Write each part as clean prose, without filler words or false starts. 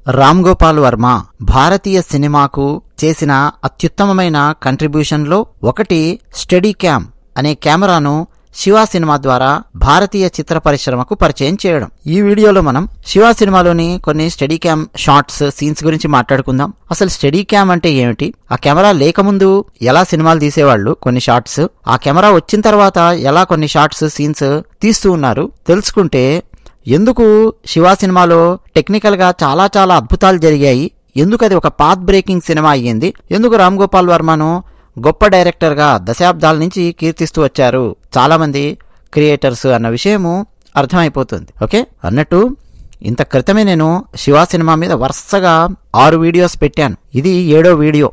రామ్ గోపాల్ వర్మ భారతీయ సినిమాకు చేసిన అత్యుత్తమమైన కంట్రిబ్యూషన్లో ఒకటి స్టడీ క్యామ్ అనే కెమెరాను శివ సినిమా ద్వారా భారతీయ చిత్ర పరిశ్రమకు పరిచయం చేయడం. ఈ వీడియోలో మనం శివ సినిమాలోని కొన్ని స్టడీ క్యామ్ షార్ట్స్, సీన్స్ గురించి మాట్లాడుకుందాం. అసలు స్టడీ క్యామ్ అంటే ఏమిటి, ఆ కెమెరా లేకముందు ఎలా సినిమాలు తీసేవాళ్ళు, కొన్ని షార్ట్స్, ఆ కెమెరా వచ్చిన తర్వాత ఎలా కొన్ని షార్ట్స్, సీన్స్ తీస్తూ ఉన్నారు తెలుసుకుంటే ఎందుకు శివ సినిమాలో టెక్నికల్ గా చాలా చాలా అద్భుతాలు జరిగాయి, ఎందుకు అది ఒక పాత్ బ్రేకింగ్ సినిమా అయ్యింది, ఎందుకు రామ్ గోపాల్ వర్మను గొప్ప డైరెక్టర్ గా దశాబ్దాల నుంచి కీర్తిస్తూ వచ్చారు చాలా మంది క్రియేటర్స్ అన్న విషయము అర్థమైపోతుంది. ఓకే, అన్నట్టు ఇంత క్రితమే నేను శివ సినిమా మీద వరుసగా 6 వీడియోస్ పెట్టాను. ఇది 7వ వీడియో.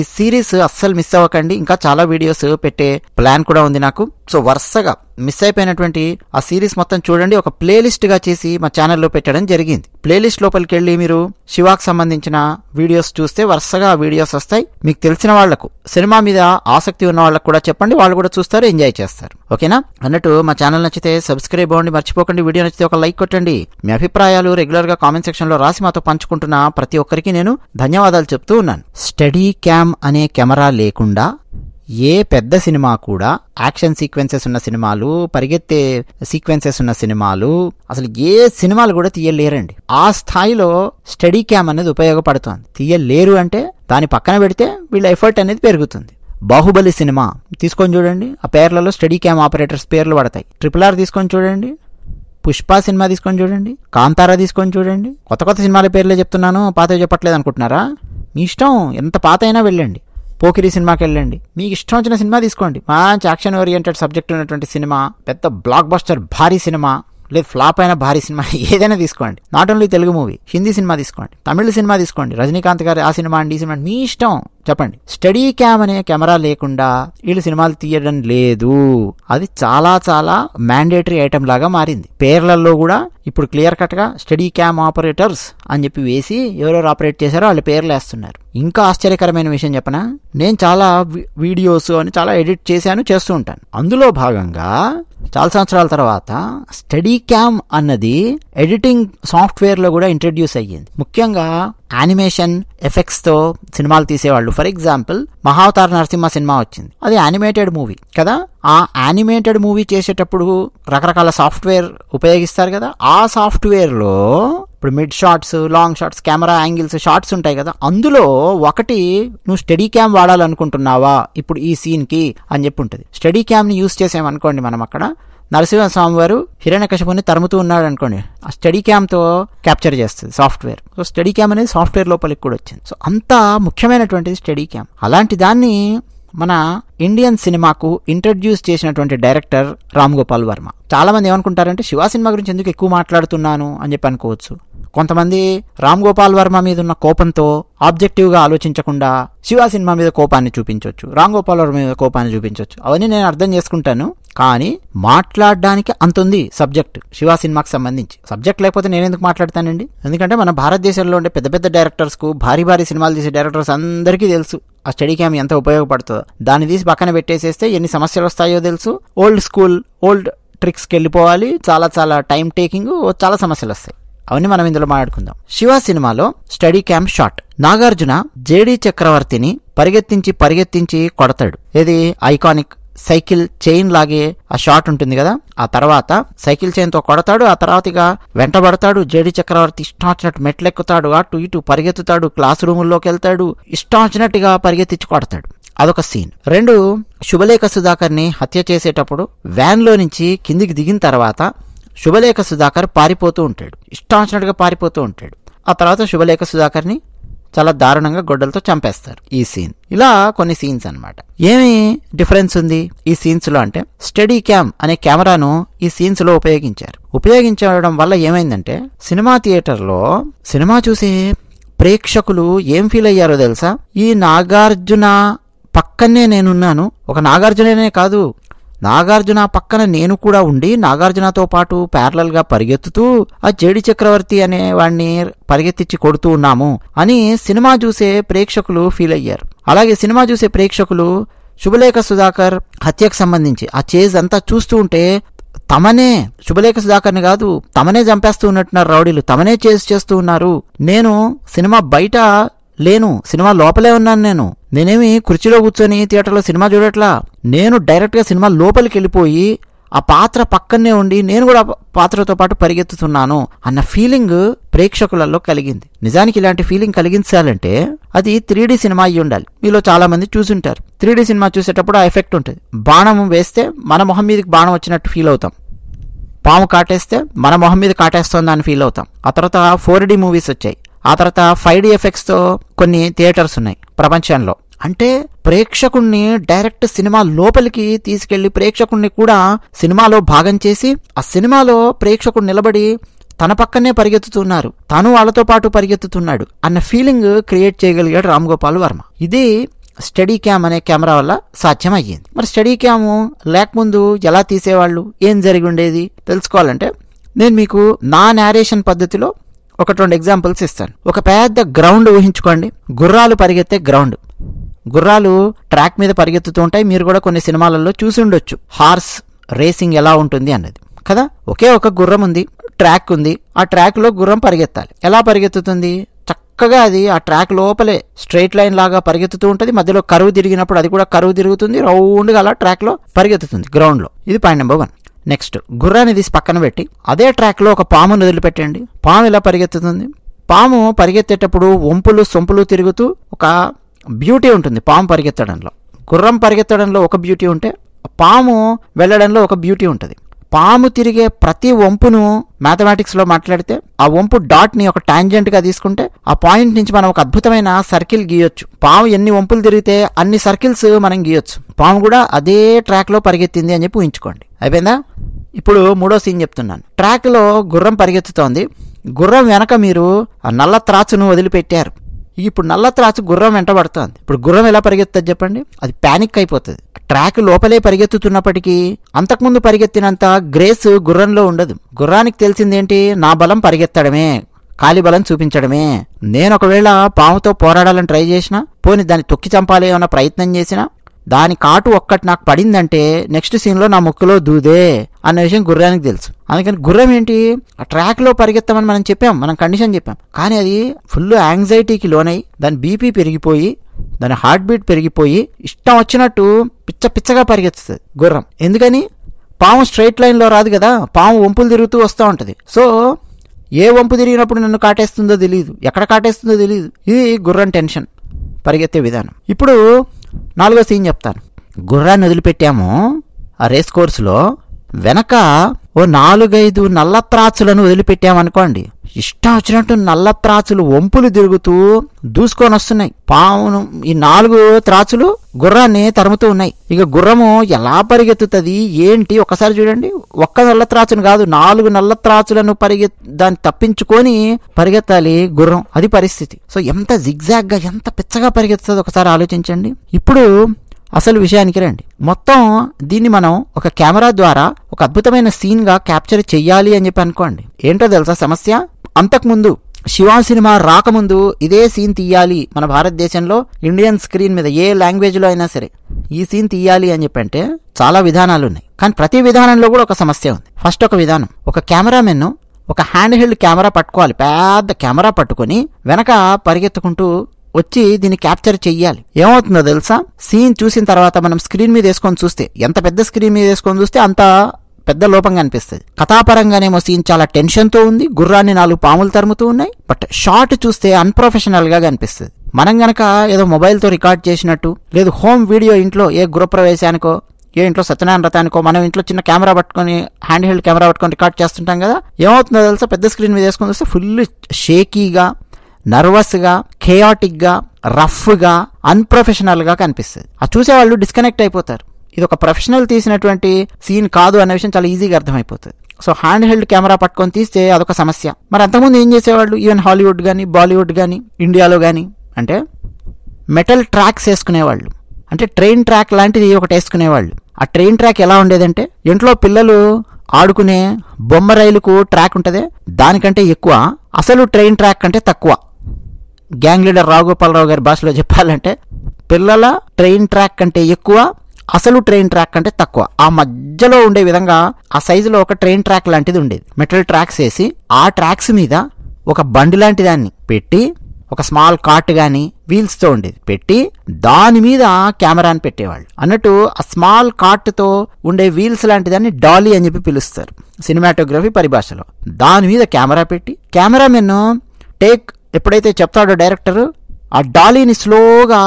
ఈ సిరీస్ అస్సలు మిస్ అవ్వకండి, ఇంకా చాలా వీడియోస్ పెట్టే ప్లాన్ కూడా ఉంది నాకు. సో వరుసగా మిస్ అయిపోయినటువంటి ఆ సిరీస్ మొత్తం చూడండి. ఒక ప్లేలిస్ట్ గా చేసి మా ఛానల్లో పెట్టడం జరిగింది. ప్లేలిస్ట్ లోపలికి వెళ్ళి మీరు శివాకు సంబంధించిన వీడియోస్ చూస్తే వరుసగా వీడియోస్ వస్తాయి. మీకు తెలిసిన వాళ్లకు, సినిమా మీద ఆసక్తి ఉన్న వాళ్ళకు కూడా చెప్పండి, వాళ్ళు కూడా చూస్తారు, ఎంజాయ్ చేస్తారు. ఓకేనా? అన్నట్టు మా ఛానల్ నచ్చితే సబ్స్క్రైబ్ అవ్వండి, మర్చిపోకండి. వీడియో నచ్చితే ఒక లైక్ కొట్టండి. మీ అభిప్రాయాలు రెగ్యులర్ గా కామెంట్ సెక్షన్ లో రాసి మాతో పంచుకుంటున్న ప్రతి ఒక్కరికి నేను ధన్యవాదాలు చెప్తూ ఉన్నాను. స్టడీ క్యామ్ అనే కెమెరా లేకుండా ఏ పెద్ద సినిమా కూడా, యాక్షన్ సీక్వెన్సెస్ ఉన్న సినిమాలు, పరిగెత్తే సీక్వెన్సెస్ ఉన్న సినిమాలు, అసలు ఏ సినిమాలు కూడా తీయలేరండి. ఆ స్థాయిలో స్టడీ క్యామ్ అనేది ఉపయోగపడుతోంది. తీయలేరు అంటే దాని పక్కన పెడితే వీళ్ళ ఎఫర్ట్ అనేది పెరుగుతుంది. బాహుబలి సినిమా తీసుకొని చూడండి, ఆ పేర్లలో స్టడీ క్యామ్ ఆపరేటర్స్ పేర్లు పడతాయి. RRR తీసుకొని చూడండి, పుష్ప సినిమా తీసుకొని చూడండి, కాంతారా తీసుకొని చూడండి. కొత్త కొత్త సినిమాల పేర్లే చెప్తున్నాను, పాతవి చెప్పట్లేదు అనుకుంటున్నారా? మీ ఇష్టం, ఎంత పాత అయినా వెళ్ళండి. పోకిరి సినిమాకి వెళ్ళండి, మీకు ఇష్టం వచ్చిన సినిమా తీసుకోండి. మంచి యాక్షన్ ఓరియంటెడ్ సబ్జెక్ట్ ఉన్నటువంటి సినిమా, పెద్ద బ్లాక్ బస్టర్ భారీ సినిమా, లేదు ఫ్లాప్ అయిన భారీ సినిమా, ఏదైనా తీసుకోండి. Not only Telugu movie, Hindi cinema తీసుకోండి, తమిళ సినిమా తీసుకోండి, రజనీకాంత్ గారి ఆ సినిమా అండి, ఈ సినిమా, మీ ఇష్టం చెప్పండి. స్టడీ క్యామ్ అనే కెమెరా లేకుండా వీళ్ళు సినిమాలు తీయడం లేదు. అది చాలా చాలా మ్యాండేటరీ ఐటమ్ లాగా మారింది. పేర్లలో కూడా ఇప్పుడు క్లియర్ కట్ గా స్టడీ క్యామ్ ఆపరేటర్స్ అని చెప్పి వేసి ఎవరెవరు ఆపరేట్ చేశారో వాళ్ళ పేర్లు వేస్తున్నారు. ఇంకా ఆశ్చర్యకరమైన విషయం చెప్పనా, నేను చాలా వీడియోస్ అని చాలా ఎడిట్ చేస్తూ ఉంటాను. అందులో భాగంగా చాలా సంవత్సరాల తర్వాత స్టడీ క్యామ్ అన్నది ఎడిటింగ్ సాఫ్ట్వేర్ లో కూడా ఇంట్రడ్యూస్ అయ్యింది. ముఖ్యంగా యానిమేషన్ ఎఫెక్ట్స్ తో సినిమాలు తీసేవాళ్ళు. ఫర్ ఎగ్జాంపుల్ మహావతార నరసింహ సినిమా వచ్చింది, అది యానిమేటెడ్ మూవీ కదా. ఆ యానిమేటెడ్ మూవీ చేసేటప్పుడు రకరకాల సాఫ్ట్వేర్ ఉపయోగిస్తారు కదా. ఆ సాఫ్ట్వేర్ లో ఇప్పుడు mid shots, long shots, camera angles, shots ఉంటాయి కదా. అందులో ఒకటి నువ్వు స్టడీ క్యామ్ వాడాలనుకుంటున్నావా ఇప్పుడు ఈ సీన్ కి అని చెప్పి ఉంటుంది. స్టడీ క్యామ్ ని యూజ్ చేసామనుకోండి, మనం అక్కడ నరసింహస్వామి వారు హిరణ్యకశిపుని తరుముతూ ఉన్నాడు అనుకోండి, ఆ స్టడీ క్యామ్ తో క్యాప్చర్ చేస్తుంది సాఫ్ట్వేర్. సో స్టడీ క్యామ్ అనేది సాఫ్ట్వేర్ లోపలికి కూడా వచ్చింది. సో అంత ముఖ్యమైనటువంటిది స్టడీ క్యామ్. అలాంటి దాన్ని మన ఇండియన్ సినిమాకు ఇంట్రడ్యూస్ చేసినటువంటి డైరెక్టర్ రామ్ గోపాల్ వర్మ. చాలా మంది ఏమనుకుంటారంటే శివ సినిమా గురించి ఎందుకు ఎక్కువ మాట్లాడుతున్నాను అని చెప్పి అనుకోవచ్చు. కొంతమంది రామ్ గోపాల్ వర్మ మీద ఉన్న కోపంతో ఆబ్జెక్టివ్ గా ఆలోచించకుండా శివ సినిమా మీద కోపాన్ని చూపించవచ్చు, రామ్ గోపాల్ వర్మ మీద కోపాన్ని చూపించవచ్చు. అవన్నీ నేను అర్థం చేసుకుంటాను. కానీ మాట్లాడడానికి అంతుంది సబ్జెక్ట్. శివ సినిమాకి సంబంధించి సబ్జెక్ట్ లేకపోతే నేను ఎందుకు మాట్లాడతానండి? ఎందుకంటే మన భారతదేశంలో ఉండే పెద్ద పెద్ద డైరెక్టర్స్ కు, భారీ భారీ సినిమాలు తీసే డైరెక్టర్స్ అందరికీ తెలుసు ఆ స్టడీ క్యామ్ ఎంత ఉపయోగపడుతుందో. దాన్ని తీసి పక్కన పెట్టేసేస్తే ఎన్ని సమస్యలు వస్తాయో తెలుసు. ఓల్డ్ స్కూల్, ఓల్డ్ ట్రిక్స్కి వెళ్ళిపోవాలి, చాలా చాలా టైం టేకింగ్, చాలా సమస్యలు వస్తాయి. అవన్నీ మనం ఇందులో మాట్లాడుకుందాం. శివ సినిమాలో steady cam shot, Nagarjuna JD చక్రవర్తిని పరిగెత్తించి కొడతాడు. ఇది ఐకానిక్ సైకిల్ చైన్ లాగే ఆ షాట్ ఉంటుంది కదా. ఆ తర్వాత సైకిల్ చైన్ తో కొడతాడు. ఆ తర్వాత ఇక వెంటబడతాడు. జేడి చక్రవర్తి ఇష్టం వచ్చినట్టు మెట్లెక్కుతాడు, అటు ఇటు పరిగెత్తుతాడు, క్లాస్ రూముల్లోకి వెళ్తాడు, ఇష్టం వచ్చినట్టుగా పరిగెత్తించి కొడతాడు. అదొక సీన్. 2, శుభలేఖ సుధాకర్ ని హత్య చేసేటప్పుడు వ్యాన్ లో నుంచి కిందికి దిగిన తర్వాత శుభలేఖ సుధాకర్ పారిపోతూ ఉంటాడు, ఇష్టం వచ్చినట్టుగా పారిపోతూ ఉంటాడు. ఆ తర్వాత శుభలేఖ సుధాకర్ ని చాలా దారుణంగా గొడ్డలతో చంపేస్తారు. ఈ సీన్. ఇలా కొన్ని సీన్స్ అన్నమాట. ఏమి డిఫరెన్స్ ఉంది ఈ సీన్స్ లో అంటే, స్టడీ క్యామ్ అనే కెమెరాను ఈ సీన్స్ లో ఉపయోగించడం వల్ల ఏమైందంటే, సినిమా థియేటర్ లో సినిమా చూసే ప్రేక్షకులు ఏం ఫీల్ అయ్యారో తెలుసా? ఈ నాగార్జున పక్కనే నేనున్నాను, ఒక నాగార్జుననే కాదు, నాగార్జున పక్కన నేను కూడా ఉండి నాగార్జునతో పాటు ప్యారలల్ గా పరిగెత్తుతూ ఆ జేడి చక్రవర్తి అనే వాడిని పరిగెత్తించి కొడుతూ ఉన్నాము అని సినిమా చూసే ప్రేక్షకులు ఫీల్ అయ్యారు. అలాగే సినిమా చూసే ప్రేక్షకులు శుభలేఖ సుధాకర్ హత్యకు సంబంధించి ఆ చేజ్ అంతా చూస్తూ ఉంటే తమనే శుభలేఖ సుధాకర్ని కాదు, తమనే చంపేస్తూ ఉన్నట్టున్నారు రౌడీలు, తమనే చేస్తూ ఉన్నారు. నేను సినిమా బయట లేను, సినిమా లోపలే ఉన్నాను. నేనేమి కుర్చీలో కూర్చొని థియేటర్లో సినిమా చూడట్లా. నేను డైరెక్ట్ గా సినిమా లోపలికి వెళ్ళిపోయి ఆ పాత్ర పక్కనే ఉండి నేను కూడా పాత్రతో పాటు పరిగెత్తుతున్నాను అన్న ఫీలింగ్ ప్రేక్షకులలో కలిగింది. నిజానికి ఇలాంటి ఫీలింగ్ కలిగించాలంటే అది 3D సినిమా అయ్యి ఉండాలి. మీలో చాలా మంది చూసుంటారు. 3D సినిమా చూసేటప్పుడు ఆ ఎఫెక్ట్ ఉంటుంది. బాణం వేస్తే మన మొహం మీదకి బాణం వచ్చినట్టు ఫీల్ అవుతాం, పాము కాటేస్తే మన మొహం మీద కాటేస్తోందని ఫీల్ అవుతాం. ఆ తర్వాత 4D మూవీస్ వచ్చాయి, ఆ తర్వాత 5D ఎఫెక్ట్స్ తో కొన్ని థియేటర్స్ ఉన్నాయి ప్రపంచంలో. అంటే ప్రేక్షకుణ్ణి డైరెక్ట్ సినిమా లోపలికి తీసుకెళ్లి ప్రేక్షకుణ్ణి కూడా సినిమాలో భాగం చేసి ఆ సినిమాలో ప్రేక్షకుడు నిలబడి తన పక్కనే పరిగెత్తుతున్నారు, తను వాళ్ళతో పాటు పరిగెత్తుతున్నాడు అన్న ఫీలింగ్ క్రియేట్ చేయగలిగాడు రామ్ గోపాల్ వర్మ. ఇది స్టడీ క్యామ్ అనే కెమెరా వల్ల సాధ్యం అయ్యింది. మరి స్టడీ క్యామ్ లేకముందు ఎలా తీసేవాళ్ళు, ఏం జరిగి ఉండేది తెలుసుకోవాలంటే నేను మీకు నా నేరేషన్ పద్ధతిలో 1-2 ఎగ్జాంపుల్స్ ఇస్తాను. ఒక పెద్ద గ్రౌండ్ ఊహించుకోండి, గుర్రాలు పరిగెత్తే గ్రౌండ్. గుర్రాలు ట్రాక్ మీద పరిగెత్తుతూ ఉంటాయి, మీరు కూడా కొన్ని సినిమాలలో చూసి ఉండొచ్చు హార్స్ రేసింగ్ ఎలా ఉంటుంది అన్నది కదా. ఒకే ఒక గుర్రం ఉంది, ట్రాక్ ఉంది, ఆ ట్రాక్ లో గుర్రం పరిగెత్తాలి. ఎలా పరిగెత్తుతుంది? చక్కగా అది ఆ ట్రాక్ లోపలే స్ట్రైట్ లైన్ లాగా పరిగెత్తుతూ ఉంటుంది, మధ్యలో కరువు తిరిగినప్పుడు అది కూడా కరువు తిరుగుతుంది, రౌండ్గా అలా ట్రాక్ లో పరిగెత్తుతుంది గ్రౌండ్ లో. ఇది పాయింట్ నెంబర్ 1. నెక్స్ట్, గుర్రాన్ని తీసి పక్కన పెట్టి అదే ట్రాక్ లో ఒక పామును వదిలిపెట్టండి. పాము ఎలా పరిగెత్తుతుంది? పాము పరిగెత్తేటప్పుడు వంపులు సొంపులు తిరుగుతూ ఒక బ్యూటీ ఉంటుంది పాము పరిగెత్తడంలో. గుర్రం పరిగెత్తడంలో ఒక బ్యూటీ ఉంటే పాము వెళ్ళడంలో ఒక బ్యూటీ ఉంటుంది. పాము తిరిగే ప్రతి వంపును మ్యాథమెటిక్స్ లో మాట్లాడితే ఆ వంపు డాట్ ని ఒక టాంజెంట్ గా తీసుకుంటే ఆ పాయింట్ నుంచి మనం ఒక అద్భుతమైన సర్కిల్ గీయొచ్చు. పాము ఎన్ని వంపులు తిరిగితే అన్ని సర్కిల్స్ మనం గీయొచ్చు. పాము కూడా అదే ట్రాక్ లో పరిగెత్తింది అని చెప్పి ఊహించుకోండి. అయిపోయిందా? ఇప్పుడు 3వ సీన్ చెప్తున్నాను. ట్రాక్ లో గుర్రం పరిగెత్తుతోంది, గుర్రం వెనక మీరు ఆ నల్ల త్రాచును వదిలిపెట్టారు. ఇప్పుడు నల్ల త్రాచు గుర్రం వెంటబడుతోంది. ఇప్పుడు గుర్రం ఎలా పరిగెత్తుంది చెప్పండి? అది ప్యానిక్ అయిపోతుంది. ట్రాక్ లోపలే పరిగెత్తుతున్నప్పటికీ అంతకుముందు పరిగెత్తినంత గ్రేస్ గుర్రంలో ఉండదు. గుర్రానికి తెలిసిందేంటి? నా బలం పరిగెత్తడమే, కాలి బలం చూపించడమే. నేను ఒకవేళ పాముతో పోరాడాలని ట్రై చేసినా, పోని దాన్ని తొక్కి చంపాలి ఏమన్నా ప్రయత్నం చేసినా, దాని కాటు ఒక్కటి నాకు పడిందంటే నెక్స్ట్ సీన్లో నా ముక్కులో దూదే అన్న విషయం గుర్రానికి తెలుసు. అందుకని గుర్రం ఏంటి? ఆ ట్రాక్ లో పరిగెత్తామని మనం చెప్పాం, మనం కండిషన్ చెప్పాం, కానీ అది ఫుల్ యాంగ్జైటీకి లోనై దాని బీపీ పెరిగిపోయి దాని హార్ట్ బీట్ పెరిగిపోయి ఇష్టం వచ్చినట్టు పిచ్చగా పరిగెత్తుతుంది గుర్రం. ఎందుకని? పాము స్ట్రైట్ లైన్ లో రాదు కదా, పాము వంపులు తిరుగుతూ వస్తూ ఉంటది. సో ఏ వంపు తిరిగినప్పుడు నన్ను కాటేస్తుందో తెలియదు, ఎక్కడ కాటేస్తుందో తెలియదు. ఇది గుర్రం టెన్షన్, పరిగెత్తే విధానం. ఇప్పుడు 4వ సీన్ చెప్తాను. గుర్రాన్ని వదిలిపెట్టాము ఆ రేస్ కోర్సులో, వెనక ఓ 4-5 నల్ల త్రాచులను వదిలిపెట్టామనుకోండి. ఇష్టం వచ్చినట్టు నల్ల త్రాచులు వంపులు తిరుగుతూ దూసుకొని వస్తున్నాయి. పావును ఈ 4 త్రాచులు గుర్రాన్ని తరుముతూ ఉన్నాయి. ఇక గుర్రము ఎలా పరిగెత్తుతుంది ఏంటి ఒకసారి చూడండి. ఒక్క నల్ల త్రాచును కాదు, 4 నల్ల త్రాచులను దాన్ని తప్పించుకొని పరిగెత్తాలి గుర్రం. అది పరిస్థితి. సో ఎంత జిగ్జాగ్ గా ఎంత పిచ్చగా పరిగెత్తుతుంది ఒకసారి ఆలోచించండి. ఇప్పుడు అసలు విషయానికి రండి. మొత్తం దీన్ని మనం ఒక కెమెరా ద్వారా ఒక అద్భుతమైన సీన్ గా క్యాప్చర్ చెయ్యాలి అని చెప్పి అనుకోండి. ఏంటో తెలుసా సమస్య? అంతకుముందు శివ సినిమా రాకముందు ఇదే సీన్ తీయాలి మన భారతదేశంలో ఇండియన్ స్క్రీన్ మీద ఏ లాంగ్వేజ్ లో అయినా సరే ఈ సీన్ తీయాలి అని చెప్పంటే చాలా విధానాలు ఉన్నాయి. కానీ ప్రతి విధానంలో కూడా ఒక సమస్య ఉంది. ఫస్ట్ ఒక విధానం, ఒక కెమెరామెన్ ఒక హ్యాండ్ హెల్డ్ కెమెరా పట్టుకోవాలి, పెద్ద కెమెరా పట్టుకొని వెనక పరిగెత్తుకుంటూ వచ్చి దీన్ని క్యాప్చర్ చెయ్యాలి. ఏమవుతుందో తెలుసా? సీన్ చూసిన తర్వాత మనం స్క్రీన్ మీద వేసుకొని చూస్తే, ఎంత పెద్ద స్క్రీన్ మీద వేసుకొని చూస్తే అంత పెద్ద లోపంగా అనిపిస్తుంది. కథాపరంగానేమో సీన్ చాలా టెన్షన్ తో ఉంది, గుర్రాన్ని 4 పాములు తరుముతూ ఉన్నాయి. బట్ షార్ట్ చూస్తే అన్ప్రొఫెషనల్ గా కనిపిస్తుంది. మనం గనక ఏదో మొబైల్తో రికార్డ్ చేసినట్టు, లేదు హోమ్ వీడియో ఇంట్లో ఏ గృహప్రవేశానికో ఏ ఇంట్లో సత్యనారాయణ వ్రతానికో మనం ఇంట్లో చిన్న కెమెరా పట్టుకొని హ్యాండ్ హెల్డ్ కెమెరా పట్టుకొని రికార్డ్ చేస్తుంటాం కదా, ఏమవుతుందో తెలుసా? పెద్ద స్క్రీన్ మీద వేసుకొని చూస్తే ఫుల్ షేకీగా, నర్వస్ గా, కేయాటిక్ గా, రఫ్ గా, అన్ప్రొఫెషనల్ గా కనిపిస్తుంది. ఆ చూసేవాళ్ళు డిస్కనెక్ట్ అయిపోతారు. ఇది ఒక ప్రొఫెషనల్ తీసినటువంటి సీన్ కాదు అనే విషయం చాలా ఈజీగా అర్థమైపోతుంది. సో హ్యాండ్ హెల్డ్ కెమెరా పట్టుకొని తీస్తే అదొక సమస్య. మరి అంతకుముందు ఏం చేసేవాళ్ళు? ఈవెన్ హాలీవుడ్ కానీ బాలీవుడ్ కానీ ఇండియాలో కానీ అంటే మెటల్ ట్రాక్స్ వేసుకునేవాళ్ళు. అంటే ట్రైన్ ట్రాక్ లాంటిది ఒకటి వేసుకునేవాళ్ళు. ఆ ట్రైన్ ట్రాక్ ఎలా ఉండేదంటే, ఇంట్లో పిల్లలు ఆడుకునే బొమ్మ రైలుకు ట్రాక్ ఉంటుంది, దానికంటే ఎక్కువ, అసలు ట్రైన్ ట్రాక్ కంటే తక్కువ. గ్యాంగ్ లీడర్ రావు గోపాలరావు గారి భాషలో చెప్పాలంటే పిల్లల ట్రైన్ ట్రాక్ కంటే ఎక్కువ, అసలు ట్రైన్ ట్రాక్ కంటే తక్కువ. ఆ మధ్యలో ఉండే విధంగా ఆ సైజులో ఒక ట్రైన్ ట్రాక్ లాంటిది ఉండేది. మెటల్ ట్రాక్స్ వేసి ఆ ట్రాక్స్ మీద ఒక బండి లాంటి దాన్ని పెట్టి, ఒక స్మాల్ కార్ట్ గాని వీల్స్ తో ఉండేది పెట్టి, దాని మీద కెమెరాని పెట్టేవాళ్ళు. అన్నట్టు ఆ స్మాల్ కార్ట్ తో ఉండే వీల్స్ లాంటి దాన్ని డాలీ అని చెప్పి పిలుస్తారు సినిమాటోగ్రఫీ పరిభాషలో. దాని మీద కెమెరా పెట్టి, కెమెరామెన్ టేక్ ఎప్పుడైతే చెప్తాడో డైరెక్టర్, ఆ డాలీని స్లోగా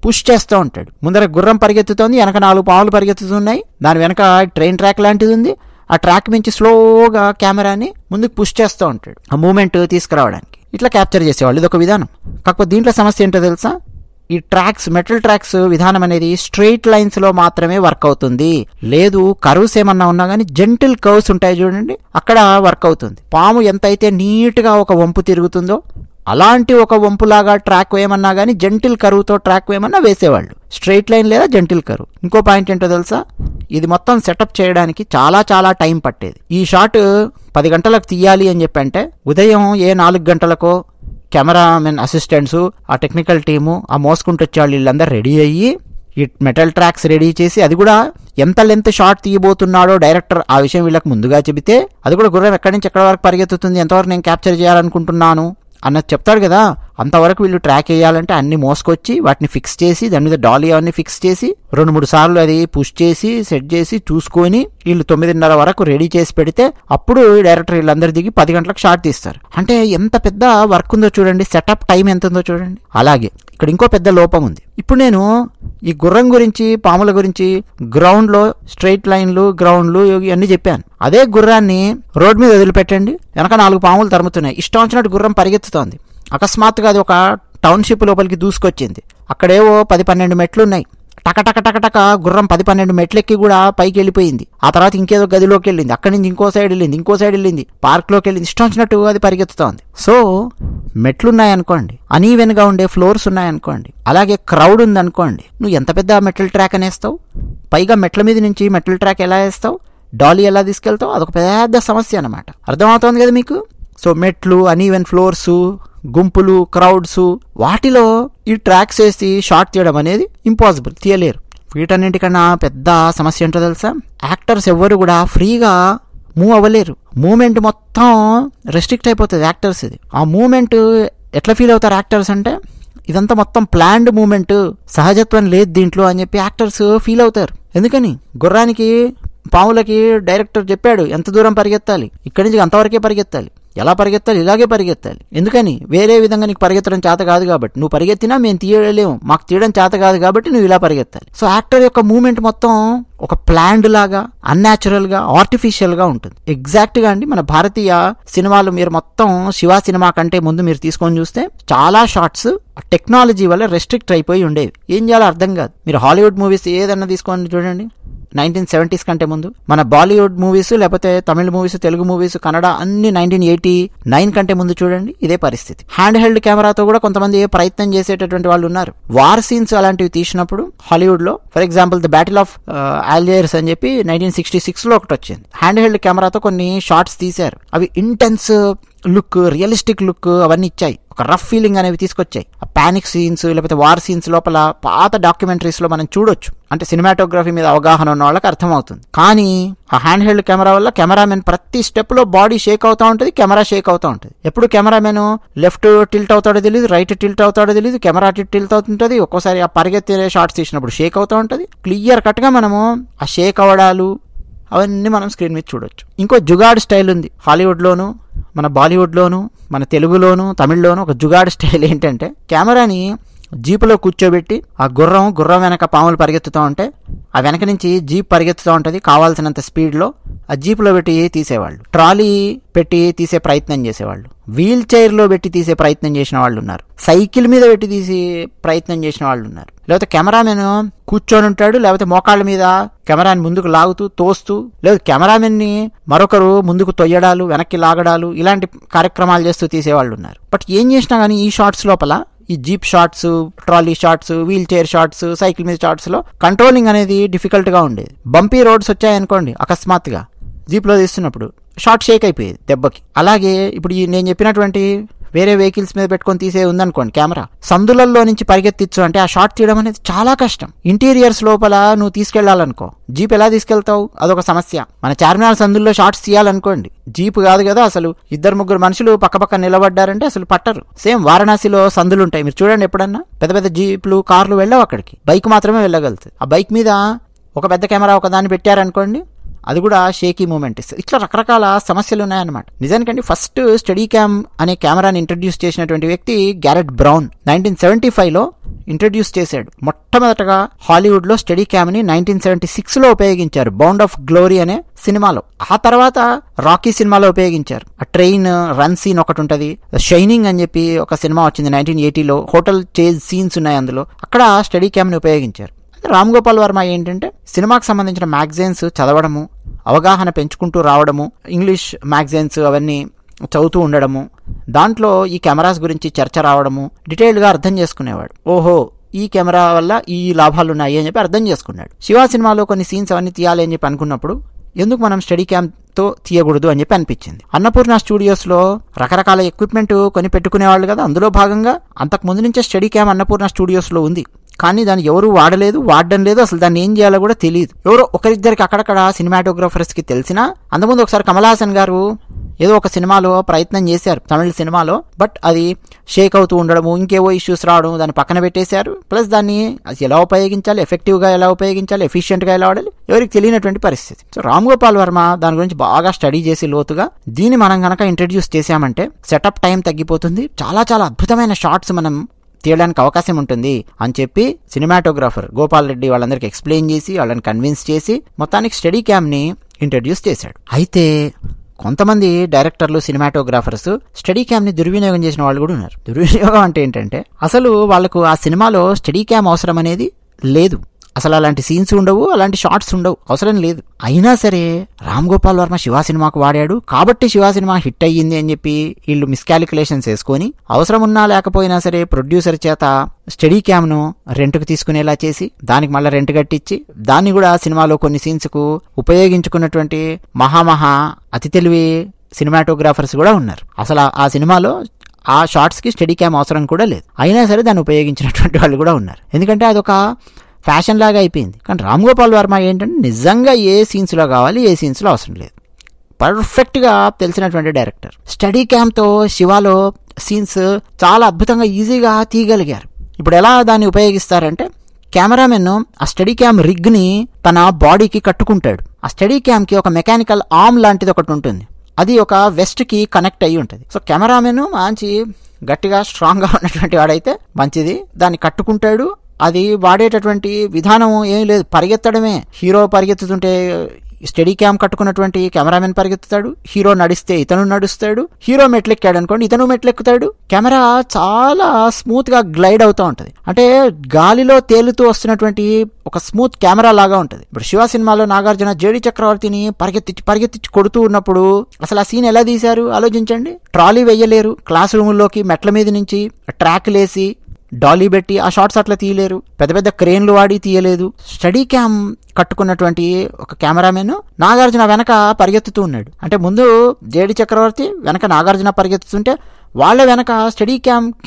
పుష్ చేస్తూ ఉంటాడు. ముందర గుర్రం పరిగెత్తుతోంది, వెనక 4 పాములు పరిగెత్తుతున్నాయి, దాని వెనక ట్రైన్ ట్రాక్ లాంటిది ఉంది. ఆ ట్రాక్ నుంచి స్లోగా కెమెరాని ముందుకు పుష్ చేస్తూ ఉంటాడు ఆ మూమెంట్ తీసుకురావడానికి. ఇట్లా క్యాప్చర్ చేసేవాళ్ళు. ఇది ఒక విధానం. కాకపోతే దీంట్లో సమస్య ఏంటో తెలుసా? ఈ ట్రాక్స్, మెటల్ ట్రాక్స్ విధానం అనేది స్ట్రెయిట్ లైన్స్ లో మాత్రమే వర్క్ అవుతుంది. లేదు కర్వ్స్ ఏమన్నా ఉన్నా కానీ జెంటిల్ కర్వ్స్ ఉంటాయి చూడండి, అక్కడ వర్క్ అవుతుంది. పాము ఎంత అయితే నీట్ గా ఒక వంపు తిరుగుతుందో అలాంటి ఒక వంపులాగా ట్రాక్ వేయమన్నా కానీ జెంటిల్ కరువుతో ట్రాక్ వేయమన్నా వేసేవాళ్ళు. స్ట్రెయిట్ లైన్ లేదా జెంటిల్ కరువు. ఇంకో పాయింట్ ఏంటో తెలుసా? ఇది మొత్తం సెటప్ చేయడానికి చాలా చాలా టైం పట్టేది. ఈ షాట్ 10 గంటలకు తీయాలి అని చెప్పంటే ఉదయం 4 గంటలకో కెమెరామెన్ అసిస్టెంట్స్, ఆ టెక్నికల్ టీము, ఆ మోసుకుంటూ వచ్చేవాళ్ళు వీళ్ళందరూ రెడీ అయ్యి ఈ మెటల్ ట్రాక్స్ రెడీ చేసి, అది కూడా ఎంత లెంత్ షాట్ తీయబోతున్నాడో డైరెక్టర్ ఆ విషయం వీళ్ళకి ముందుగా చెబితే, అది కూడా గుర్రం ఎక్కడి నుంచి ఎక్కడి వరకు పరిగెత్తుతుంది, ఎంతవరకు నేను క్యాప్చర్ చేయాలనుకుంటున్నాను అన్నది చెప్తాడు కదా. అంతవరకు వీళ్ళు ట్రాక్ వేయాలంటే అన్ని మోసుకొచ్చి వాటిని ఫిక్స్ చేసి, దాని మీద డాలీ అవన్నీ ఫిక్స్ చేసి 2-3 సార్లు అది పుష్ చేసి సెట్ చేసి చూసుకొని వీళ్ళు 9:30 వరకు రెడీ చేసి పెడితే అప్పుడు డైరెక్టర్ వీళ్ళందరూ దిగి 10 గంటలకు షాట్ తీస్తారు. అంటే ఎంత పెద్ద వర్క్ ఉందో చూడండి, సెటప్ టైం ఎంత ఉందో చూడండి. అలాగే ఇక్కడ ఇంకో పెద్ద లోపం ఉంది. ఇప్పుడు నేను ఈ గుర్రం గురించి, పాముల గురించి, గ్రౌండ్ లో స్ట్రైట్ లైన్లు, గ్రౌండ్లు ఇవన్నీ చెప్పాను. అదే గుర్రాన్ని రోడ్ మీద వదిలిపెట్టండి, వెనక 4 పాములు తరుముతున్నాయి, ఇష్టం వచ్చినట్టు గుర్రం పరిగెత్తుతోంది. అకస్మాత్తుగా అది ఒక టౌన్షిప్ లోపలికి దూసుకొచ్చింది. అక్కడేవో 10-12 మెట్లు ఉన్నాయి. టక గుర్రం 10-12 మెట్లెక్కి కూడా పైకి వెళ్ళిపోయింది. ఆ తర్వాత ఇంకేదో గదిలోకి వెళ్ళింది, అక్కడి నుంచి ఇంకో సైడ్ వెళ్ళింది, పార్క్ లోకి వెళ్ళింది, ఇష్టం వచ్చినట్టు అది పరిగెత్తుతోంది. సో మెట్లున్నాయనుకోండి, అనీవెన్ గా ఉండే ఫ్లోర్స్ ఉన్నాయనుకోండి, అలాగే క్రౌడ్ ఉందనుకోండి, నువ్వు ఎంత పెద్ద మెటల్ ట్రాక్ అనేస్తావు? పైగా మెట్ల మీద నుంచి మెటల్ ట్రాక్ ఎలా వేస్తావు? డాలీ ఎలా తీసుకెళ్తావు? అదొక పెద్ద సమస్య అన్నమాట. అర్థమవుతోంది కదా మీకు? సో మెట్లు, అనీవెన్ ఫ్లోర్స్, గుంపులు, క్రౌడ్స్, వాటిలో ఈ ట్రాక్స్ వేసి షాట్ తీయడం అనేది ఇంపాసిబుల్, తీయలేరు. వీటన్నింటికన్నా పెద్ద సమస్య ఏంటో తెలుసా? యాక్టర్స్ ఎవ్వరు కూడా ఫ్రీగా మూవ్ అవ్వలేరు. మూమెంట్ మొత్తం రెస్ట్రిక్ట్ అయిపోతుంది యాక్టర్స్. ఇది ఆ మూమెంట్ ఎట్లా ఫీల్ అవుతారు యాక్టర్స్ అంటే, ఇదంతా మొత్తం ప్లాన్డ్ మూమెంట్, సహజత్వం లేదు దీంట్లో అని చెప్పి యాక్టర్స్ ఫీల్ అవుతారు. ఎందుకని? గుర్రానికి, పాములకి డైరెక్టర్ చెప్పాడు ఎంత దూరం పరిగెత్తాలి, ఇక్కడి నుంచి అంతవరకే పరిగెత్తాలి, ఎలా పరిగెత్తాలి, ఇలాగే పరిగెత్తాలి. ఎందుకని? వేరే విధంగా నీకు పరిగెత్తడం చేత కాదు కాబట్టి, నువ్వు పరిగెత్తినా మేము తీయలేము, మాకు తీయడం చేత కాదు కాబట్టి నువ్వు ఇలా పరిగెత్తాలి. సో యాక్టర్ యొక్క మూమెంట్ మొత్తం ఒక ప్లాన్డ్ లాగా, అన్యాచురల్ గా, ఆర్టిఫిషియల్ గా ఉంటుంది. ఎగ్జాక్ట్ గా అండి మన భారతీయ సినిమాలు మీరు మొత్తం శివ సినిమా కంటే ముందు మీరు తీసుకొని చూస్తే చాలా షార్ట్స్ టెక్నాలజీ వల్ల రెస్ట్రిక్ట్ అయిపోయి ఉండేవి. ఏం చేయాలో అర్థం కాదు. మీరు హాలీవుడ్ మూవీస్ ఏదన్నా తీసుకొని చూడండి, 1970s కంటే ముందు మన బాలీవుడ్ మూవీస్, లేకపోతే తమిళ మూవీస్, తెలుగు మూవీస్, కన్నడ అన్ని 1989 కంటే ముందు చూడండి, ఇదే పరిస్థితి. హ్యాండ్ హెల్డ్ కెమెరాతో కూడా కొంతమంది ప్రయత్నం చేసేటటువంటి వాళ్ళు ఉన్నారు. వార్ సీన్స్ అలాంటివి తీసినప్పుడు హాలీవుడ్ లో, for example the battle of Algiers అని చెప్పి 1966 లో ఒకటి వచ్చింది. హ్యాండ్ హెల్డ్ కెమెరాతో కొన్ని షార్ట్స్ తీశారు. అవి ఇంటెన్స్ లుక్, రియలిస్టిక్ లుక్ అవన్నీ ఇచ్చాయి, ఒక రఫ్ ఫీలింగ్ అనేవి తీసుకొచ్చాయి. ఆ పానిక్ సీన్స్ లేకపోతే వార్ సీన్స్ లోపల పాత డాక్యుమెంటరీస్ లో మనం చూడొచ్చు. అంటే సినిమాటోగ్రఫీ మీద అవగాహన ఉన్న వాళ్ళకి అర్థమవుతుంది. కానీ ఆ హ్యాండ్ హెల్డ్ కెమెరా వల్ల కెమెరామెన్ ప్రతి స్టెప్ లో బాడీ షేక్ అవుతా ఉంటుంది, కెమెరా షేక్ అవుతా ఉంటుంది. ఎప్పుడు కెమెరామెన్ లెఫ్ట్ టిల్ట్ అవుతాడో తెలియదు, రైట్ టిల్ట్ అవుతాడో తెలియదు, కెమెరా టిల్ట్ అవుతుంటది. ఒక్కోసారి ఆ పరిగెత్తే షార్ట్స్ తీసినప్పుడు షేక్ అవుతూ ఉంటుంది. క్లియర్ కట్ గా మనము ఆ షేక్ అవడాలు అవన్నీ మనం స్క్రీన్ మీద చూడొచ్చు. ఇంకో జుగాడ్ స్టైల్ ఉంది హాలీవుడ్లోను, మన బాలీవుడ్లోను, మన తెలుగులోను, తమిళ్లోను. ఒక జుగాడ్ స్టైల్ ఏంటంటే, కెమెరాని జీపులో కూర్చోబెట్టి ఆ గుర్రం వెనక పాములు పరిగెత్తుతూ ఉంటే ఆ వెనక నుంచి జీప్ పరిగెత్తుతూ ఉంటుంది కావాల్సినంత స్పీడ్లో. ఆ జీపులో పెట్టి తీసేవాళ్ళు, ట్రాలీ పెట్టి తీసే ప్రయత్నం చేసేవాళ్ళు, వీల్ చైర్లో పెట్టి తీసే ప్రయత్నం చేసిన వాళ్ళు ఉన్నారు, సైకిల్ మీద పెట్టి తీసే ప్రయత్నం చేసిన వాళ్ళు ఉన్నారు. లేకపోతే కెమెరామెన్ కూర్చొని ఉంటాడు, లేకపోతే మోకాళ్ళ మీద కెమెరాని ముందుకు లాగుతూ తోస్తూ, లేదా కెమెరామెన్ ని మరొకరు ముందుకు తొయ్యడాలు, వెనక్కి లాగడాలు, ఇలాంటి కార్యక్రమాలు చేస్తూ తీసేవాళ్ళు ఉన్నారు. బట్ ఏం చేసినా కానీ ఈ షార్ట్స్ లోపల, ఈ jeep shots, trolley shots, wheelchair shots, cycle మీద షాట్స్ లో కంట్రోలింగ్ అనేది డిఫికల్ట్ గా ఉండేది. బంపీ రోడ్స్ వచ్చాయనుకోండి, అకస్మాత్తుగా జీప్ లో తీస్తున్నప్పుడు షార్ట్ షేక్ అయిపోయేది దెబ్బకి. అలాగే ఇప్పుడు నేను చెప్పినటువంటి వేరే వెహికల్స్ మీద పెట్టుకొని తీసే ఉందనుకోండి కెమెరా, సందులల్లో నుంచి పరిగెత్తిచ్చు అంటే ఆ షాట్ తీయడం అనేది చాలా కష్టం. ఇంటీరియర్స్ లోపల నువ్వు తీసుకెళ్లాలనుకో, జీప్ ఎలా తీసుకెళ్తావు, అదొక సమస్య. మన చార్మినార్ సందుల్లో షాట్స్ తీయాలనుకోండి, జీప్ కాదు కదా, అసలు 2-3 మనుషులు పక్కపక్క నిలబడ్డారంటే అసలు పట్టరు. సేమ్ వారణాసిలో సందులు ఉంటాయి, మీరు చూడండి ఎప్పుడన్నా, పెద్ద పెద్ద జీప్లు కార్లు వెళ్ళవు అక్కడికి, బైక్ మాత్రమే వెళ్ళగలుగుతుంది. ఆ బైక్ మీద ఒక పెద్ద కెమెరా ఒకదాన్ని పెట్టారనుకోండి, అది కూడా షేకీ మూమెంట్ ఇస్తుంది. ఇట్లా రకరకాల సమస్యలు ఉన్నాయన్నమాట. నిజానికండి ఫస్ట్ స్టడీ క్యామ్ అనే కెమెరాని ఇంట్రడ్యూస్ చేసినటువంటి వ్యక్తి గ్యారెట్ బ్రౌన్ 1975లో ఇంట్రడ్యూస్ చేశాడు. మొట్టమొదటగా హాలీవుడ్ లో స్టడీ క్యామ్ ని 1976లో ఉపయోగించారు, బౌండ్ ఆఫ్ గ్లోరీ అనే సినిమాలో. ఆ తర్వాత రాకీ సినిమాలో ఉపయోగించారు. ఆ ట్రైన్ రన్ సీన్ ఒకటి ఉంటది, షైనింగ్ అని చెప్పి ఒక సినిమా వచ్చింది 1980లో, హోటల్ చేజ్ సీన్స్ ఉన్నాయి అందులో, అక్కడ స్టడీ క్యామ్ ని ఉపయోగించారు. రామ్ గోపాల్ వర్మ ఏంటంటే సినిమాకి సంబంధించిన మ్యాగజైన్స్ చదవడము, అవగాహన పెంచుకుంటూ రావడము, ఇంగ్లీష్ మ్యాగజైన్స్ అవన్నీ చదువుతూ ఉండడము, దాంట్లో ఈ కెమెరాస్ గురించి చర్చ రావడము, డీటెయిల్డ్గా అర్థం చేసుకునేవాడు. ఓహో ఈ కెమెరా వల్ల ఈ లాభాలు ఉన్నాయి అని చెప్పి అర్థం చేసుకున్నాడు. శివ సినిమాలో కొన్ని సీన్స్ అవన్నీ తీయాలి అని చెప్పి అనుకున్నప్పుడు ఎందుకు మనం స్టడీ క్యామ్తో తీయకూడదు అని చెప్పి అనిపించింది. అన్నపూర్ణ స్టూడియోస్లో రకరకాల ఎక్విప్మెంట్ కొని పెట్టుకునేవాళ్ళు కదా, అందులో భాగంగా అంతకు ముందు నుంచే స్టడీ క్యామ్ అన్నపూర్ణ స్టూడియోస్లో ఉంది. కానీ దాన్ని ఎవరు వాడడం లేదు, అసలు దాన్ని ఏం చేయాలో కూడా తెలియదు. ఎవరో ఒకరిద్దరికి అక్కడక్కడ సినిమాటోగ్రాఫర్స్కి తెలిసినా, అంతకుముందు ఒకసారి కమల్ హాసన్ గారు ఏదో ఒక సినిమాలో ప్రయత్నం చేశారు, తమిళ సినిమాలో, బట్ అది షేక్ అవుతూ ఉండడము, ఇంకేవో ఇష్యూస్ రావడం, దాన్ని పక్కన పెట్టేశారు. ప్లస్ దాన్ని ఎలా ఉపయోగించాలి, ఎఫెక్టివ్గా ఎలా ఉపయోగించాలి, ఎఫిషియెంట్గా ఎలా వాడాలి ఎవరికి తెలియనటువంటి పరిస్థితి. సో రామ్ గోపాల్ వర్మ దాని గురించి బాగా స్టడీ చేసి లోతుగా దీన్ని మనం కనుక ఇంట్రడ్యూస్ చేశామంటే సెటప్ టైం తగ్గిపోతుంది, చాలా చాలా అద్భుతమైన షాట్స్ మనం తీయడానికి అవకాశం ఉంటుంది అని చెప్పి సినిమాటోగ్రాఫర్ గోపాల్ రెడ్డి వాళ్ళందరికీ ఎక్స్ప్లెయిన్ చేసి వాళ్ళని కన్విన్స్ చేసి మొత్తానికి స్టడీ క్యామ్ని ఇంట్రడ్యూస్ చేశాడు. అయితే కొంతమంది డైరెక్టర్లు, సినిమాటోగ్రాఫర్స్ స్టడీ క్యామ్ని దుర్వినియోగం చేసిన వాళ్ళు కూడా ఉన్నారు. దుర్వినియోగం అంటే ఏంటంటే అసలు వాళ్ళకు ఆ సినిమాలో స్టడీ క్యామ్ అవసరం అనేది లేదు, అసలు అలాంటి సీన్స్ ఉండవు, అలాంటి షార్ట్స్ ఉండవు, అవసరం లేదు. అయినా సరే రామ్ గోపాల్ వర్మ శివ సినిమాకు వాడాడు కాబట్టి శివ సినిమా హిట్ అయ్యింది అని చెప్పి వీళ్ళు మిస్కాలిక్యులేషన్స్ వేసుకొని అవసరం ఉన్నా లేకపోయినా సరే ప్రొడ్యూసర్ చేత స్టడీ క్యామ్ను రెంట్కు తీసుకునేలా చేసి దానికి మళ్ళీ రెంట్ కట్టించి దాన్ని కూడా సినిమాలో కొన్ని సీన్స్కు ఉపయోగించుకున్నటువంటి మహామహా అతి తెలివి సినిమాటోగ్రాఫర్స్ కూడా ఉన్నారు. అసలు ఆ సినిమాలో ఆ షార్ట్స్కి స్టడీ క్యామ్ అవసరం కూడా లేదు, అయినా సరే దాన్ని ఉపయోగించినటువంటి వాళ్ళు కూడా ఉన్నారు. ఎందుకంటే అదొక ఫ్యాషన్ లాగా అయిపోయింది. కానీ రామ్ గోపాల్ వర్మ ఏంటంటే నిజంగా ఏ సీన్స్లో కావాలి, ఏ సీన్స్లో అవసరం లేదు, పర్ఫెక్ట్గా తెలిసినటువంటి డైరెక్టర్. స్టడీ క్యామ్తో శివాలో సీన్స్ చాలా అద్భుతంగా ఈజీగా తీయగలిగారు. ఇప్పుడు ఎలా దాన్ని ఉపయోగిస్తారంటే కెమెరామెన్ ఆ స్టడీ క్యామ్ రిగ్ని తన బాడీకి కట్టుకుంటాడు. ఆ స్టడీ క్యామ్కి ఒక మెకానికల్ ఆర్మ్ లాంటిది ఒకటి ఉంటుంది, అది ఒక వెస్ట్కి కనెక్ట్ అయ్యి ఉంటుంది. సో కెమెరామెన్ మంచి గట్టిగా స్ట్రాంగ్గా ఉన్నటువంటి వాడైతే మంచిది, దాన్ని కట్టుకుంటాడు. అది వాడేటటువంటి విధానం ఏమీ లేదు, పరిగెత్తడమే. హీరో పరిగెత్తుతుంటే స్టడీ క్యామ్ కట్టుకున్నటువంటి కెమెరామెన్ పరిగెత్తుతాడు, హీరో నడిస్తే ఇతను నడుస్తాడు, హీరో మెట్లెక్కాడు అనుకోండి ఇతను మెట్లెక్కుతాడు. కెమెరా చాలా స్మూత్ గా గ్లైడ్ అవుతూ ఉంటది, అంటే గాలిలో తేలుతూ వస్తున్నటువంటి ఒక స్మూత్ కెమెరా లాగా ఉంటది. ఇప్పుడు శివ సినిమాలో నాగార్జున జేడి చక్రవర్తిని పరిగెత్తించి కొడుతూ ఉన్నప్పుడు అసలు ఆ సీన్ ఎలా తీశారు ఆలోచించండి. ట్రాలీ వెయ్యలేరు, క్లాస్ రూముల్లోకి మెట్ల మీద నుంచి ట్రాక్ లేసి డాలీ పెట్టి ఆ షాట్స్ అట్లా తీయలేరు, పెద్ద పెద్ద క్రేన్లు వాడి తీయలేదు. స్టడీ క్యామ్ కట్టుకున్నటువంటి ఒక కెమెరామెన్ నాగార్జున వెనక పరిగెత్తుతూ ఉన్నాడు. అంటే ముందు జేడి చక్రవర్తి వెనక నాగార్జున పరిగెత్తుతుంటే వాళ్ళ వెనక స్టడీ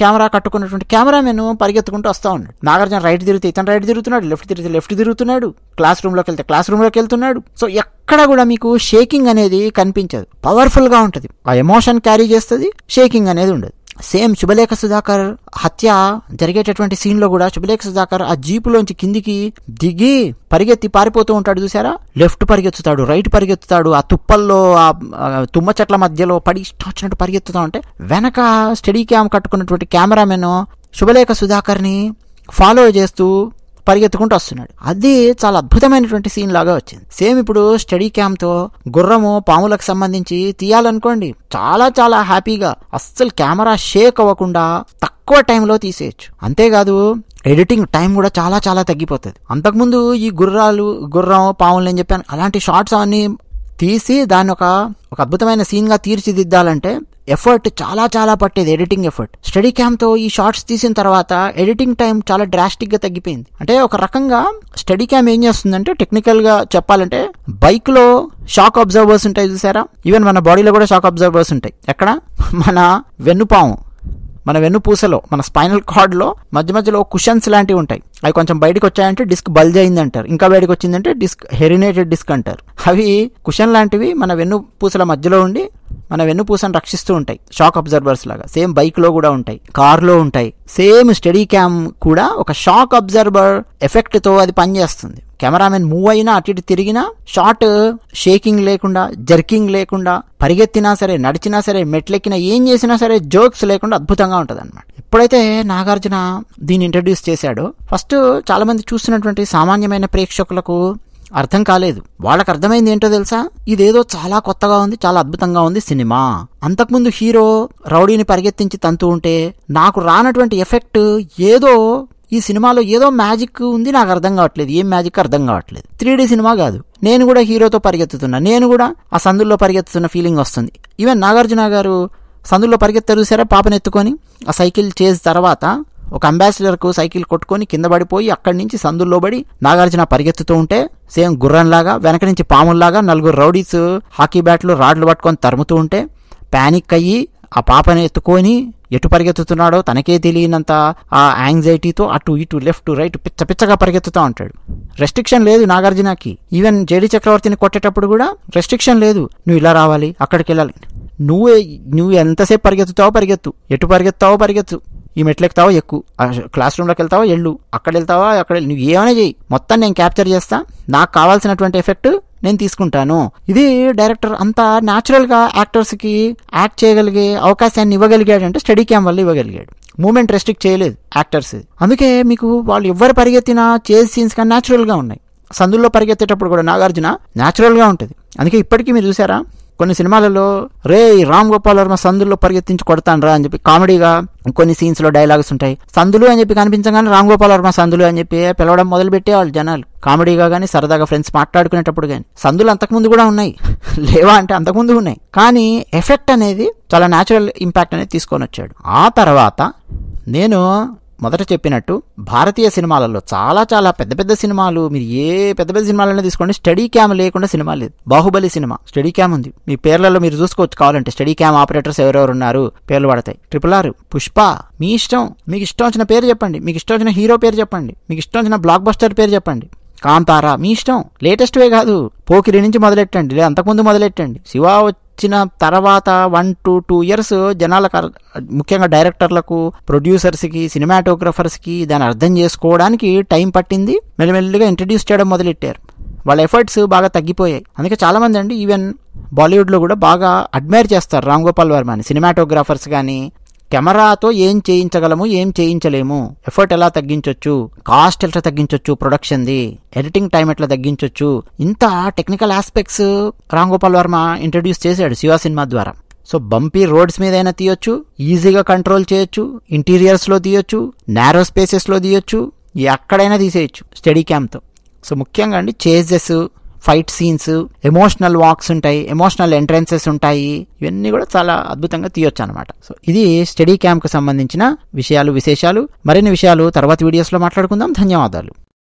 కెమెరా కట్టుకున్నటువంటి కెమెరామెన్ పరిగెత్తుకుంటూ వస్తూ ఉన్నాడు. నాగార్జున రైట్ తిరిగితే ఇతను రైట్ తిరుగుతున్నాడు, లెఫ్ట్ తిరిగితే లెఫ్ట్ తిరుగుతున్నాడు, క్లాస్ రూమ్లోకి వెళ్తే క్లాస్ రూమ్లోకి వెళ్తున్నాడు. సో ఎక్కడ కూడా మీకు షేకింగ్ అనేది కనిపించదు, పవర్ఫుల్గా ఉంటుంది, ఆ ఎమోషన్ క్యారీ చేస్తుంది, షేకింగ్ అనేది ఉండదు. సేమ్ శుభలేఖ సుధాకర్ హత్య జరిగేటటువంటి సీన్ లో కూడా శుభలేఖ సుధాకర్ ఆ జీపులోంచి కిందికి దిగి పరిగెత్తి పారిపోతూ ఉంటాడు చూసారా, లెఫ్ట్ పరిగెత్తుతాడు, రైట్ పరిగెత్తుతాడు, ఆ తుప్పల్లో ఆ తుమ్మ చెట్ల మధ్యలో పడి వచ్చినట్టు పరిగెత్తుతా ఉంటే వెనక స్టడీ క్యామ్ కట్టుకున్నటువంటి కెమెరామెన్ శుభలేఖ సుధాకర్ ని ఫాలో చేస్తూ పరిగెత్తుకుంటూ వస్తున్నాడు. అది చాలా అద్భుతమైనటువంటి సీన్ లాగా వచ్చింది. సేమ్ ఇప్పుడు స్టడీ క్యామ్తో గుర్రము పాములకు సంబంధించి తీయాలనుకోండి చాలా చాలా హ్యాపీగా అస్సలు కెమెరా షేక్ అవ్వకుండా తక్కువ టైంలో తీసేయచ్చు. అంతేకాదు ఎడిటింగ్ టైం కూడా చాలా చాలా తగ్గిపోతుంది. అంతకుముందు ఈ గుర్రం పాములు అని చెప్పాను అలాంటి షార్ట్స్ అవన్నీ తీసి దాన్ని ఒక అద్భుతమైన సీన్ గా తీర్చిదిద్దాలంటే ఎఫర్ట్ చాలా చాలా పట్టేది, ఎడిటింగ్ ఎఫర్ట్. స్టడీ క్యామ్తో ఈ షార్ట్స్ తీసిన తర్వాత ఎడిటింగ్ టైం చాలా డ్రాస్టిక్ గా తగ్గిపోయింది. అంటే ఒక రకంగా స్టడీ క్యామ్ ఏం చేస్తుందంటే టెక్నికల్ గా చెప్పాలంటే బైక్ లో షాక్ అబ్జర్వర్స్ ఉంటాయి చూసారా, ఈవెన్ మన బాడీలో కూడా షాక్ అబ్జర్వర్స్ ఉంటాయి. ఎక్కడ మన వెన్నుపాము మన వెన్నుపూసలో, మన స్పైనల్ కార్డ్లో మధ్యలో కుషన్స్ లాంటివి ఉంటాయి. అవి కొంచెం బయటకు వచ్చాయంటే డిస్క్ బల్జ్ అయింది అంటారు, ఇంకా బయటకు వచ్చిందంటే డిస్క్ హెరినేటెడ్ డిస్క్ అంటారు. అవి కుషన్ లాంటివి మన వెన్నుపూసల మధ్యలో ఉండి మన వెన్నుపూసను రక్షిస్తూ ఉంటాయి, షాక్ అబ్జర్వర్స్ లాగా. సేమ్ బైక్లో కూడా ఉంటాయి, కార్లో ఉంటాయి. సేమ్ స్టడీ క్యామ్ కూడా ఒక షాక్ అబ్జర్వర్ ఎఫెక్ట్తో అది పనిచేస్తుంది. కెమెరామెన్ మూవ్ అయినా అటు ఇటు తిరిగినా షాట్ షేకింగ్ లేకుండా, జర్కింగ్ లేకుండా, పరిగెత్తినా సరే, నడిచినా సరే, మెట్లెక్కినా, ఏం చేసినా సరే జోక్స్ లేకుండా అద్భుతంగా ఉంటుంది అనమాట. ఎప్పుడైతే నాగార్జున దీన్ని ఇంట్రడ్యూస్ చేశాడో ఫస్ట్ చాలా మంది చూస్తున్నటువంటి సామాన్యమైన ప్రేక్షకులకు అర్థం కాలేదు. వాళ్ళకి అర్థమైంది ఏంటో తెలుసా, ఇదేదో చాలా కొత్తగా ఉంది, చాలా అద్భుతంగా ఉంది సినిమా. అంతకుముందు హీరో రౌడీని పరిగెత్తించి తంతూ ఉంటే నాకు రానటువంటి ఎఫెక్ట్ ఏదో ఈ సినిమాలో ఏదో మ్యాజిక్ ఉంది, నాకు అర్థం కావట్లేదు. ఏం మ్యాజిక్ అర్థం కావట్లేదు. 3D సినిమా కాదు, నేను కూడా హీరోతో పరిగెత్తుతున్నా, నేను కూడా ఆ సందుల్లో పరిగెత్తుతున్న ఫీలింగ్ వస్తుంది. ఈవెన్ నాగార్జున గారు సందుల్లో పరిగెత్తారు సరే, పాపనెత్తుకొని ఆ సైకిల్ చేజ్ తర్వాత ఒక అంబాసిడర్కు సైకిల్ కొట్టుకొని కింద పడిపోయి అక్కడి నుంచి సందుల్లో పడి నాగార్జున పరిగెత్తుతూ ఉంటే సేమ్ గుర్రంలాగా వెనక నుంచి పాముల్లాగా 4 రౌడీస్ హాకీ బ్యాట్లు రాడ్లు పట్టుకొని తరుముతూ ఉంటే పానిక్ అయ్యి ఆ పాపని ఎత్తుకొని ఎటు పరిగెత్తుతున్నాడో తనకే తెలియనంత ఆ యాంగ్జైటీతో అటు ఇటు లెఫ్ట్ రైట్ పిచ్చగా పరిగెత్తుతూ ఉంటాడు. రెస్ట్రిక్షన్ లేదు నాగార్జునకి. ఈవెన్ జేడి చక్రవర్తిని కొట్టేటప్పుడు కూడా రెస్ట్రిక్షన్ లేదు, నువ్వు ఇలా రావాలి, అక్కడికి వెళ్ళాలి. నువ్వు ఎంతసేపు పరిగెత్తు, ఎటు పరిగెత్తు, ఈ మెట్లెక్కుతావో ఎక్కువ, క్లాస్ రూమ్లోకి వెళ్తావో ఎళ్ళు, అక్కడ వెళ్తావా అక్కడ, నువ్వు ఏమైనా చెయ్యి, మొత్తం నేను క్యాప్చర్ చేస్తా, నాకు కావాల్సినటువంటి ఎఫెక్ట్ నేను తీసుకుంటాను. ఇది డైరెక్టర్ అంతా న్యాచురల్గా యాక్టర్స్కి యాక్ట్ చేయగలిగే అవకాశాన్ని ఇవ్వగలిగాడంటే స్టడీ క్యామ్ వల్ల ఇవ్వగలిగాడు. మూమెంట్ రెస్ట్రిక్ట్ చేయలేదు యాక్టర్స్. అందుకే మీకు వాళ్ళు ఎవరు పరిగెత్తినా చేజ్ సీన్స్ కానీ న్యాచురల్గా ఉన్నాయి. సందుల్లో పరిగెత్తేటప్పుడు కూడా నాగార్జున న్యాచురల్గా ఉంటుంది. అందుకే ఇప్పటికీ మీరు చూసారా కొన్ని సినిమాలలో రే రామ్ గోపాల్ వర్మ సందుల్లో పరిగెత్తించి కొడతాను రా అని చెప్పి కామెడీగా కొన్ని సీన్స్ లో డైలాగ్స్ ఉంటాయి. సందులు అని చెప్పి కనిపించగానే రామ్ గోపాల్ వర్మ సందులు అని చెప్పి పిలవడం మొదలుపెట్టే వాళ్ళు జనాలు, కామెడీగా కానీ సరదాగా ఫ్రెండ్స్ మాట్లాడుకునేటప్పుడు కానీ. సందులు అంతకుముందు కూడా ఉన్నాయి, లేవా అంటే అంతకుముందు ఉన్నాయి, కానీ ఎఫెక్ట్ అనేది చాలా న్యాచురల్ ఇంపాక్ట్ అనేది తీసుకొని వచ్చాడు. ఆ తర్వాత నేను మొదట చెప్పినట్టు భారతీయ సినిమాలలో చాలా చాలా పెద్ద సినిమాలు, మీరు ఏ పెద్ద సినిమాలైనా తీసుకోండి, స్టడీ క్యామ్ లేకుండా సినిమా లేదు. బాహుబలి సినిమా స్టడీ క్యామ్ ఉంది, మీ పేర్లలో మీరు చూసుకోవచ్చు కావాలంటే. స్టడీ క్యామ్ ఆపరేటర్స్ ఎవరెవరు ఉన్నారు పేర్లు పడతాయి. RRR, పుష్ప, మీ ఇష్టం, మీకు ఇష్టం వచ్చిన పేరు చెప్పండి, మీకు ఇష్టం వచ్చిన హీరో పేరు చెప్పండి, మీకు ఇష్టం వచ్చిన బ్లాక్ బస్టర్ పేరు చెప్పండి. కాంతారా, మీ ఇష్టం. లేటెస్ట్ వే కాదు, పోకిరి నుంచి మొదలెట్టండి, లేదా అంతకుముందు మొదలెట్టండి. శివ వచ్చిన తర్వాత 1 to 2 years జనాలకు, ముఖ్యంగా డైరెక్టర్లకు, ప్రొడ్యూసర్స్కి, సినిమాటోగ్రఫర్స్కి దాన్ని అర్థం చేసుకోవడానికి టైం పట్టింది. మెల్లిమెల్లిగా ఇంట్రడ్యూస్ చేయడం మొదలెట్టారు. వాళ్ళ ఎఫర్ట్స్ బాగా తగ్గిపోయాయి. అందుకే చాలామంది అండి ఈవెన్ బాలీవుడ్లో కూడా బాగా అడ్మైర్ చేస్తారు రామ్ గోపాల్ వర్మని. సినిమాటోగ్రాఫర్స్ కానీ కెమెరాతో ఏం చేయించగలము, ఏం చేయించలేము, ఎఫర్ట్ ఎలా తగ్గించవచ్చు, కాస్ట్ ఎట్లా తగ్గించవచ్చు, ప్రొడక్షన్ది ఎడిటింగ్ టైం ఎట్లా తగ్గించవచ్చు, ఇంత technical aspects Ram Gopal Varma introduce చేశాడు శివ సినిమా ద్వారా. సో బంపీ రోడ్స్ మీద అయినా తీయొచ్చు, ఈజీగా కంట్రోల్ చేయొచ్చు, ఇంటీరియర్స్లో తీయొచ్చు, నారో స్పేసెస్లో తీయొచ్చు, ఎక్కడైనా తీసేయచ్చు స్టడీ క్యామ్తో. సో ముఖ్యంగా అండి chases, fight scenes, emotional walks ఉంటాయి, ఎమోషనల్ ఎంట్రన్సెస్ ఉంటాయి, ఇవన్నీ కూడా చాలా అద్భుతంగా తీయొచ్చు అనమాట. సో ఇది స్టడీ క్యాంప్ కు సంబంధించిన విషయాలు, విశేషాలు. మరిన్ని విషయాలు తర్వాత వీడియోస్లో మాట్లాడుకుందాం. ధన్యవాదాలు.